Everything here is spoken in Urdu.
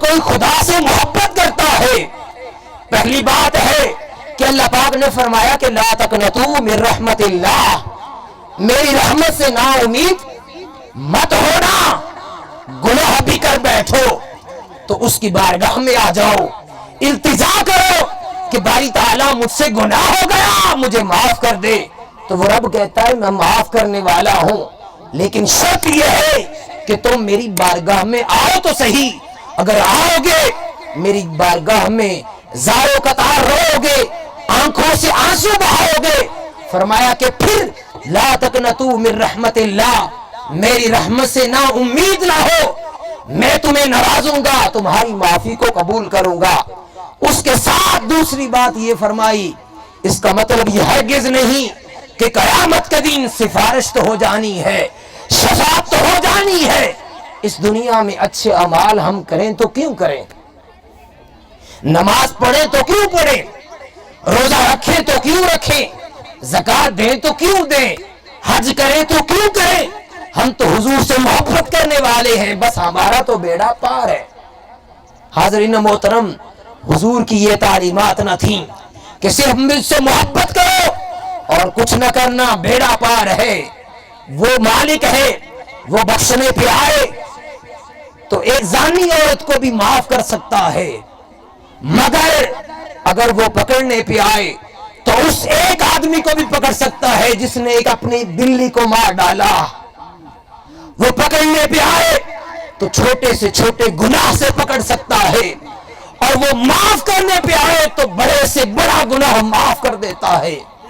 کوئی خدا سے محبت کرتا ہے، پہلی بات ہے کہ اللہ پاک نے فرمایا کہ لا تقنطوا من رحمت اللہ، میری رحمت سے نا امید مت ہونا، گناہ بھی کر بیٹھو تو اس کی بارگاہ میں آ جاؤ، التجا کرو کہ باری تعالیٰ مجھ سے گناہ ہو گیا مجھے معاف کر دے، تو وہ رب کہتا ہے میں معاف کرنے والا ہوں، لیکن شرط یہ ہے کہ تم میری بارگاہ میں آؤ تو صحیح، اگر آؤ گے میری بارگاہ میں زارو قطار رو گے، آنکھوں سے آنسو بہاؤ گے، فرمایا کہ پھر لا تقنطوا من رحمت اللہ، میری رحمت سے نا امید نہ ہو، میں تمہیں نوازوں گا، تمہاری معافی کو قبول کروں گا۔ اس کے ساتھ دوسری بات یہ فرمائی، اس کا مطلب یہ ہرگز نہیں کہ قیامت کے دن سفارش تو ہو جانی ہے، شفاعت تو ہو جانی ہے، اس دنیا میں اچھے اعمال ہم کریں تو کیوں کریں، نماز پڑھیں تو کیوں پڑھیں، روزہ رکھیں تو کیوں رکھیں، زکوٰۃ دیں تو کیوں دیں، حج کریں تو کیوں کریں، ہم تو حضور سے محبت کرنے والے ہیں، بس ہمارا تو بیڑا پار ہے۔ حاضرین محترم، حضور کی یہ تعلیمات نہ تھیں کہ صرف مجھ سے محبت کرو اور کچھ نہ کرنا، بیڑا پار ہے، وہ مالک ہے، وہ بخشنے پہ آئے تو ایک زانی عورت کو بھی معاف کر سکتا ہے، مگر اگر وہ پکڑنے پہ آئے تو اس ایک آدمی کو بھی پکڑ سکتا ہے جس نے ایک اپنی بلی کو مار ڈالا، وہ پکڑنے پہ آئے تو چھوٹے سے چھوٹے گناہ سے پکڑ سکتا ہے، اور وہ معاف کرنے پہ آئے تو بڑے سے بڑا گناہ معاف کر دیتا ہے۔